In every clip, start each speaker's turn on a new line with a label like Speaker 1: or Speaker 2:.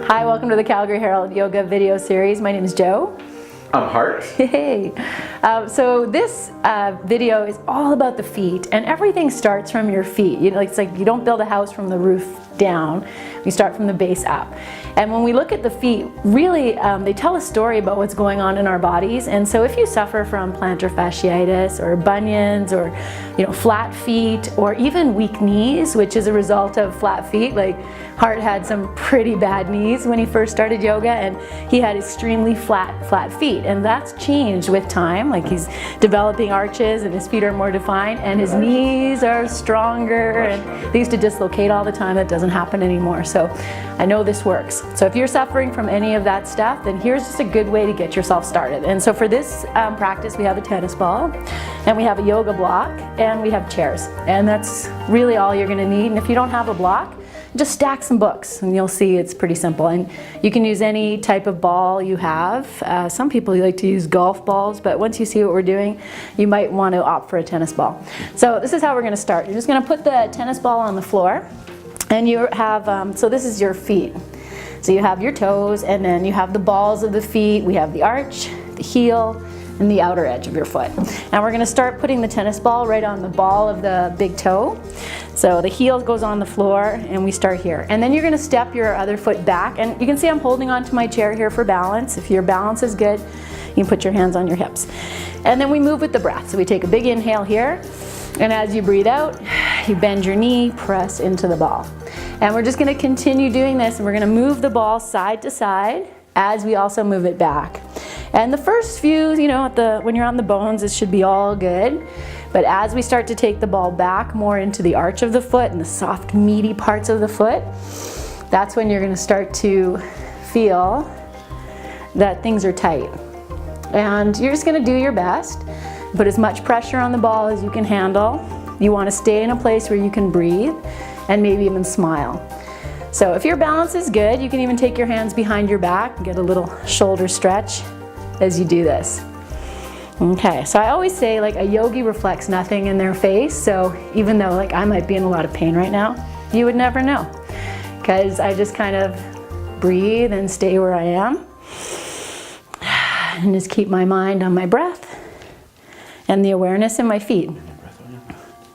Speaker 1: Hi, welcome to the Calgary Herald Yoga video series. My name is Joe.
Speaker 2: I'm Hart.
Speaker 1: Hey. So this video is all about the feet, and everything starts from your feet. It's like you don't build a house from the roof down. We start from the base up. And when we look at the feet, really they tell a story about what's going on in our bodies. And so if you suffer from plantar fasciitis or bunions or flat feet or even weak knees, which is a result of flat feet, like Hart had some pretty bad knees when he first started yoga, and he had extremely flat feet, and that's changed with time. Like he's developing arches and his feet are more defined and his knees are stronger, and they used to dislocate all the time. That doesn't happen anymore. So I know this works. So if you're suffering from any of that stuff, then here's just a good way to get yourself started. And so for this practice, we have a tennis ball and we have a yoga block and we have chairs, and that's really all you're going to need. And if you don't have a block, just stack some books and you'll see it's pretty simple. And you can use any type of ball you have. Some people like to use golf balls, but once you see what we're doing, you might want to opt for a tennis ball. So this is how we're going to start. You're just going to put the tennis ball on the floor, and you have, so this is your feet. So you have your toes, and then you have the balls of the feet. We have the arch, the heel, and the outer edge of your foot. And we're going to start putting the tennis ball right on the ball of the big toe. So the heel goes on the floor and we start here. And then you're going to step your other foot back, and you can see I'm holding onto my chair here for balance. If your balance is good, you can put your hands on your hips. And then we move with the breath. So we take a big inhale here, and as you breathe out, you bend your knee, press into the ball. And we're just going to continue doing this, and we're going to move the ball side to side as we also move it back. And the first few, when you're on the bones, it should be all good. But as we start to take the ball back more into the arch of the foot and the soft, meaty parts of the foot, that's when you're going to start to feel that things are tight. And you're just going to do your best. Put as much pressure on the ball as you can handle. You want to stay in a place where you can breathe and maybe even smile. So if your balance is good, you can even take your hands behind your back and get a little shoulder stretch as you do this. Okay, so I always say a yogi reflects nothing in their face, so even though I might be in a lot of pain right now, you would never know, because I just kind of breathe and stay where I am and just keep my mind on my breath and the awareness in my feet.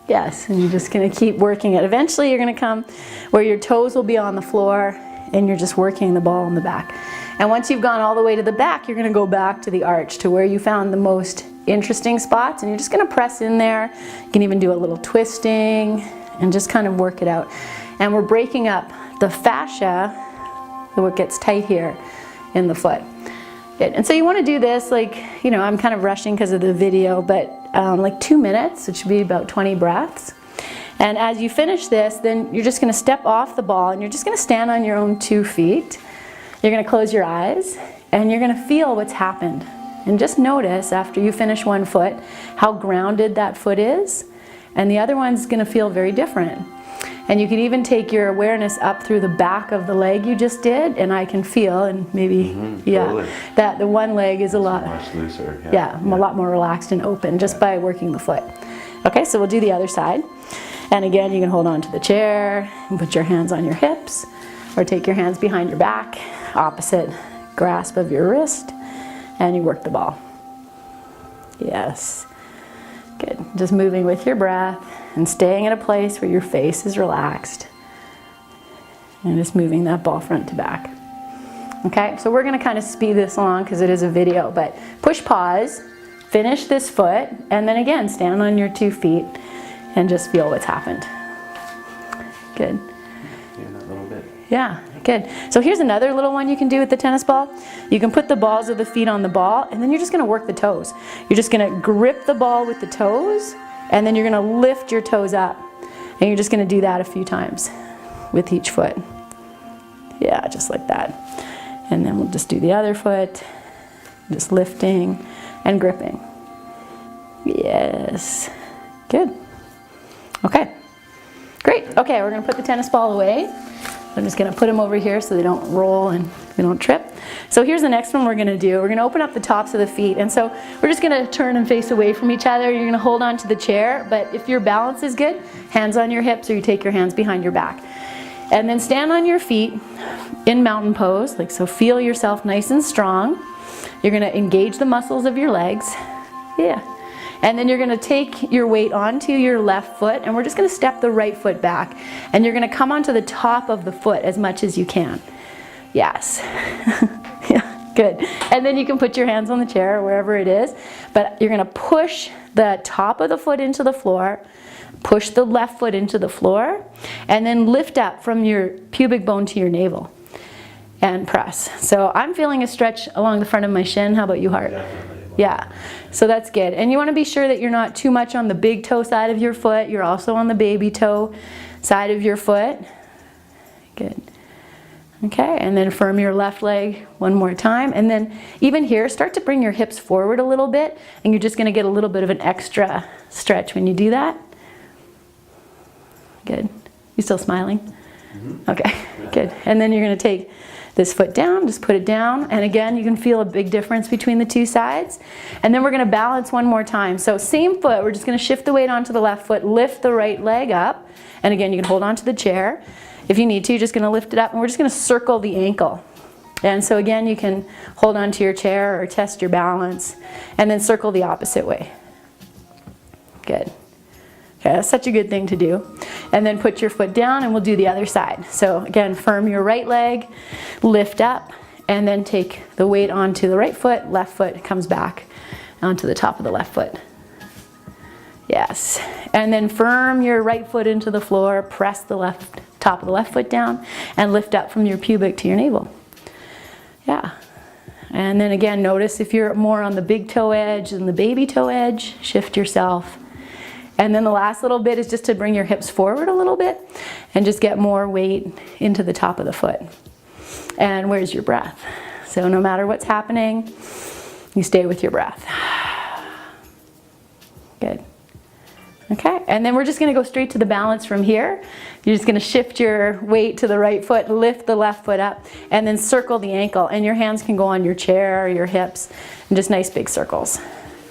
Speaker 1: Yes, and you're just going to keep working it. Eventually you're going to come where your toes will be on the floor and you're just working the ball in the back. And once you've gone all the way to the back, you're going to go back to the arch, to where you found the most interesting spots, and you're just going to press in there. You can even do a little twisting and just kind of work it out. And we're breaking up the fascia, what gets tight here in the foot. Good. And so you want to do this I'm kind of rushing because of the video, but 2 minutes, it should be about 20 breaths. And as you finish this, then you're just going to step off the ball and you're just going to stand on your own 2 feet. You're going to close your eyes and you're going to feel what's happened. And just notice after you finish one foot how grounded that foot is, and the other one's going to feel very different. And you can even take your awareness up through the back of the leg you just did, and I can feel, and maybe, totally. That the one leg is a lot
Speaker 2: much looser.
Speaker 1: A lot more relaxed and open just by working the foot. Okay, so we'll do the other side. And again, you can hold on to the chair and put your hands on your hips, or take your hands behind your back, opposite grasp of your wrist, and you work the ball. Yes. Good. Just moving with your breath and staying in a place where your face is relaxed. And just moving that ball front to back. Okay, so we're going to kind of speed this along because it is a video, but push pause, finish this foot, and then again, stand on your 2 feet and just feel what's happened. Good.
Speaker 2: That little bit.
Speaker 1: Yeah, good. So here's another little one you can do with the tennis ball. You can put the balls of the feet on the ball, and then you're just going to work the toes. You're just going to grip the ball with the toes, and then you're going to lift your toes up. And you're just going to do that a few times with each foot. Yeah, just like that. And then we'll just do the other foot, just lifting and gripping. Yes. Good. Okay. Great. Okay, we're going to put the tennis ball away. I'm just going to put them over here so they don't roll and they don't trip. So here's the next one we're going to do. We're going to open up the tops of the feet. And so we're just going to turn and face away from each other. You're going to hold on to the chair, but if your balance is good, hands on your hips, or you take your hands behind your back. And then stand on your feet in mountain pose, like so. Feel yourself nice and strong. You're gonna engage the muscles of your legs. Yeah. And then you're gonna take your weight onto your left foot, and we're just gonna step the right foot back. And you're gonna come onto the top of the foot as much as you can. Yes. Yeah, good. And then you can put your hands on the chair or wherever it is, but you're gonna push the top of the foot into the floor, push the left foot into the floor, and then lift up from your pubic bone to your navel and press. So I'm feeling a stretch along the front of my shin. How about you, Hart? Yeah, so that's good. And you want to be sure that you're not too much on the big toe side of your foot. You're also on the baby toe side of your foot. Good. Okay, and then firm your left leg one more time. And then even here, start to bring your hips forward a little bit, and you're just going to get a little bit of an extra stretch when you do that. Good. You still smiling? Mm-hmm. Okay, good. And then you're going to take this foot down, just put it down, and again you can feel a big difference between the two sides. And then we're going to balance one more time. So same foot, we're just going to shift the weight onto the left foot, lift the right leg up, and again you can hold on to the chair. If you need to, you're just going to lift it up, and we're just going to circle the ankle. And so again you can hold on to your chair or test your balance, and then circle the opposite way. Good. Okay, that's such a good thing to do. And then put your foot down, and we'll do the other side. So again, firm your right leg, lift up, and then take the weight onto the right foot, left foot comes back onto the top of the left foot. Yes. And then firm your right foot into the floor, press the top of the left foot down, and lift up from your pubic to your navel. Yeah. And then again, notice if you're more on the big toe edge than the baby toe edge, shift yourself. And then the last little bit is just to bring your hips forward a little bit and just get more weight into the top of the foot. And where's your breath? So no matter what's happening, you stay with your breath. Good. Okay, and then we're just going to go straight to the balance from here. You're just going to shift your weight to the right foot, lift the left foot up, and then circle the ankle. And your hands can go on your chair or your hips, and just nice big circles.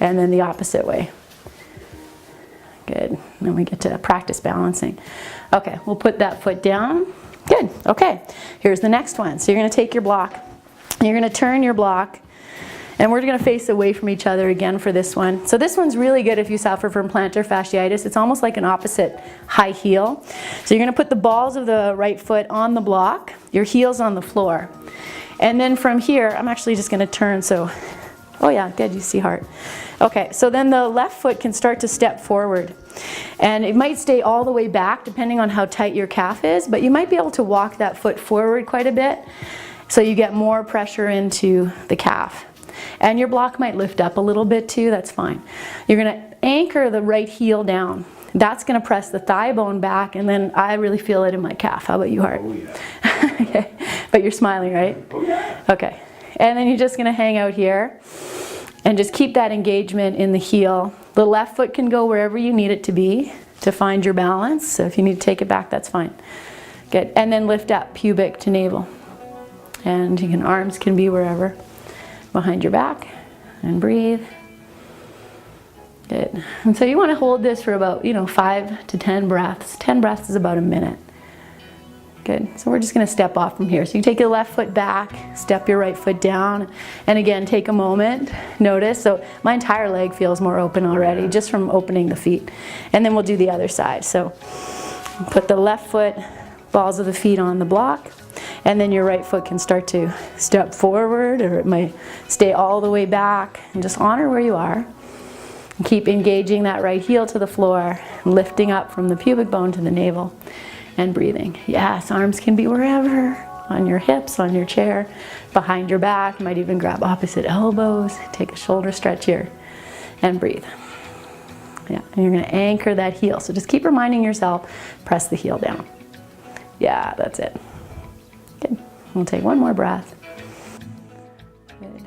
Speaker 1: And then the opposite way. Good. Then we get to practice balancing. Okay, we'll put that foot down. Good. Okay, here's the next one. So you're going to take your block. You're going to turn your block, and we're going to face away from each other again for this one. So this one's really good if you suffer from plantar fasciitis. It's almost like an opposite high heel. So you're going to put the balls of the right foot on the block, your heels on the floor. And then from here, I'm actually just going to turn so, oh yeah, good, you see Hart. Okay, so then the left foot can start to step forward. And it might stay all the way back depending on how tight your calf is, but you might be able to walk that foot forward quite a bit so you get more pressure into the calf. And your block might lift up a little bit too, that's fine. You're going to anchor the right heel down. That's going to press the thigh bone back, and then I really feel it in my calf. How about you, Hart? Oh, yeah. Okay. But you're smiling, right?
Speaker 2: Oh, yeah.
Speaker 1: Okay. And then you're just going to hang out here and just keep that engagement in the heel. The left foot can go wherever you need it to be to find your balance. So if you need to take it back, that's fine. Good. And then lift up, pubic to navel. And you can, arms can be wherever. Behind your back. And breathe. Good. And so you want to hold this for about, 5 to 10 breaths. 10 breaths is about a minute. Good. So we're just going to step off from here. So you take your left foot back, step your right foot down, and again, take a moment, notice. So my entire leg feels more open already just from opening the feet. And then we'll do the other side. So put the left foot, balls of the feet on the block, and then your right foot can start to step forward, or it might stay all the way back, and just honor where you are. And keep engaging that right heel to the floor, lifting up from the pubic bone to the navel. And breathing. Yes, arms can be wherever, on your hips, on your chair, behind your back. You might even grab opposite elbows. Take a shoulder stretch here and breathe. Yeah, and you're going to anchor that heel. So just keep reminding yourself, press the heel down. Yeah, that's it. Good. We'll take one more breath. Good.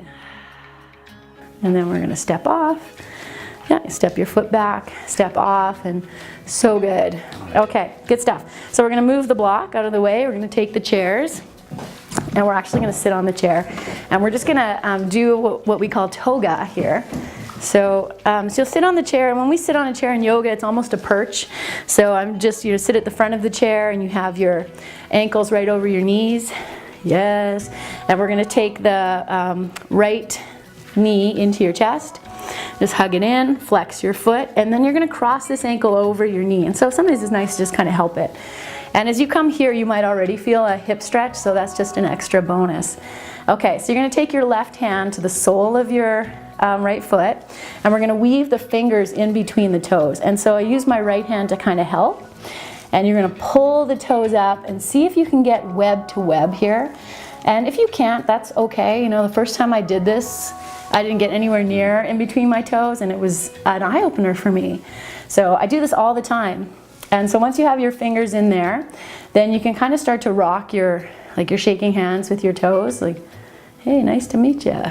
Speaker 1: And then we're going to step off. Yeah, step your foot back, step off, and so good. Okay, good stuff. So we're going to move the block out of the way. We're going to take the chairs, and we're actually going to sit on the chair. And we're just going to do what we call toga here. So, so you'll sit on the chair, and when we sit on a chair in yoga, it's almost a perch. So I'm just, you sit at the front of the chair, and you have your ankles right over your knees. Yes. And we're going to take the right knee into your chest. Just hug it in, flex your foot, and then you're going to cross this ankle over your knee. And so sometimes it's nice to just kind of help it. And as you come here, you might already feel a hip stretch, so that's just an extra bonus. Okay, so you're going to take your left hand to the sole of your right foot, and we're going to weave the fingers in between the toes. And so I use my right hand to kind of help, and you're going to pull the toes up and see if you can get web to web here. And if you can't, that's okay. You know, the first time I did this, I didn't get anywhere near in between my toes, and it was an eye-opener for me. So I do this all the time. And so once you have your fingers in there, then you can kind of start to rock your, like you're shaking hands with your toes, like, hey, nice to meet you.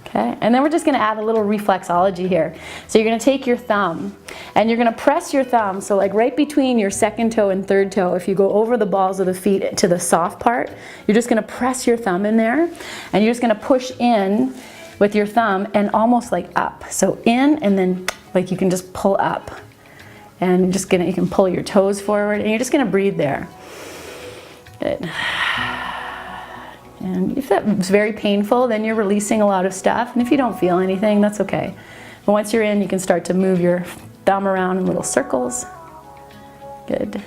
Speaker 1: Okay, and then we're just going to add a little reflexology here. So you're going to take your thumb, and you're going to press your thumb, so like right between your second toe and third toe, if you go over the balls of the feet to the soft part, you're just going to press your thumb in there, and you're just going to push in with your thumb and almost like up. So in, and then like you can just pull up. And just gonna, you can pull your toes forward, and you're just gonna breathe there. Good. And if that was very painful, then you're releasing a lot of stuff. And if you don't feel anything, that's okay. But once you're in, you can start to move your thumb around in little circles. Good.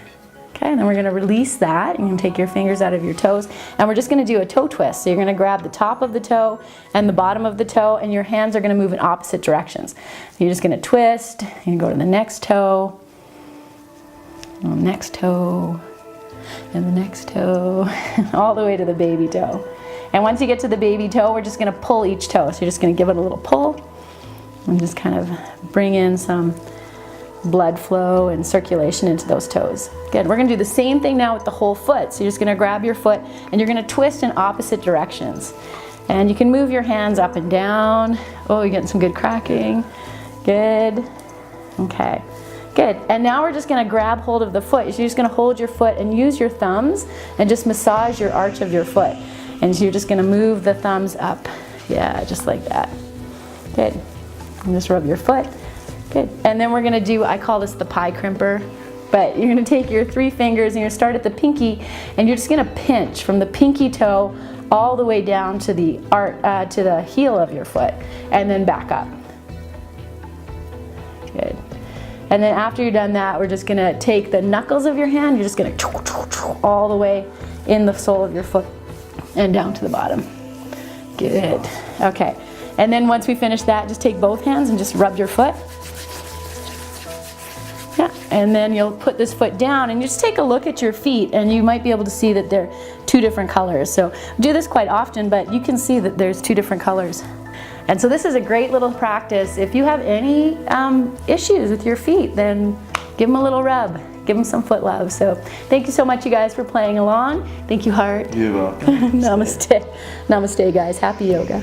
Speaker 1: Okay, and then we're gonna release that. You can take your fingers out of your toes, and we're just gonna do a toe twist. So you're gonna grab the top of the toe and the bottom of the toe, and your hands are gonna move in opposite directions. You're just gonna twist, you go to the next toe, and the next toe, and the next toe, all the way to the baby toe. And once you get to the baby toe, we're just gonna pull each toe. So you're just gonna give it a little pull, and just kind of bring in some blood flow and circulation into those toes. Good. We're going to do the same thing now with the whole foot. So you're just going to grab your foot, and you're going to twist in opposite directions. And you can move your hands up and down. Oh, you're getting some good cracking. Good. Okay. Good. And now we're just going to grab hold of the foot. So you're just going to hold your foot and use your thumbs and just massage your arch of your foot. And so you're just going to move the thumbs up. Yeah, just like that. Good. And just rub your foot. Good. And then we're going to do, I call this the pie crimper, but you're going to take your 3 fingers and you're going to start at the pinky, and you're just going to pinch from the pinky toe all the way down to the to the heel of your foot, and then back up. Good. And then after you're done that, we're just going to take the knuckles of your hand, you're just going to all the way in the sole of your foot and down to the bottom. Good. Okay. And then once we finish that, just take both hands and just rub your foot. Yeah, and then you'll put this foot down, and you just take a look at your feet, and you might be able to see that they're 2 different colors. So I do this quite often, but you can see that there's 2 different colors. And so this is a great little practice. If you have any issues with your feet, then give them a little rub. Give them some foot love. So thank you so much, you guys, for playing along. Thank you, Heart.
Speaker 2: You're welcome.
Speaker 1: Namaste. Namaste, guys. Happy yoga.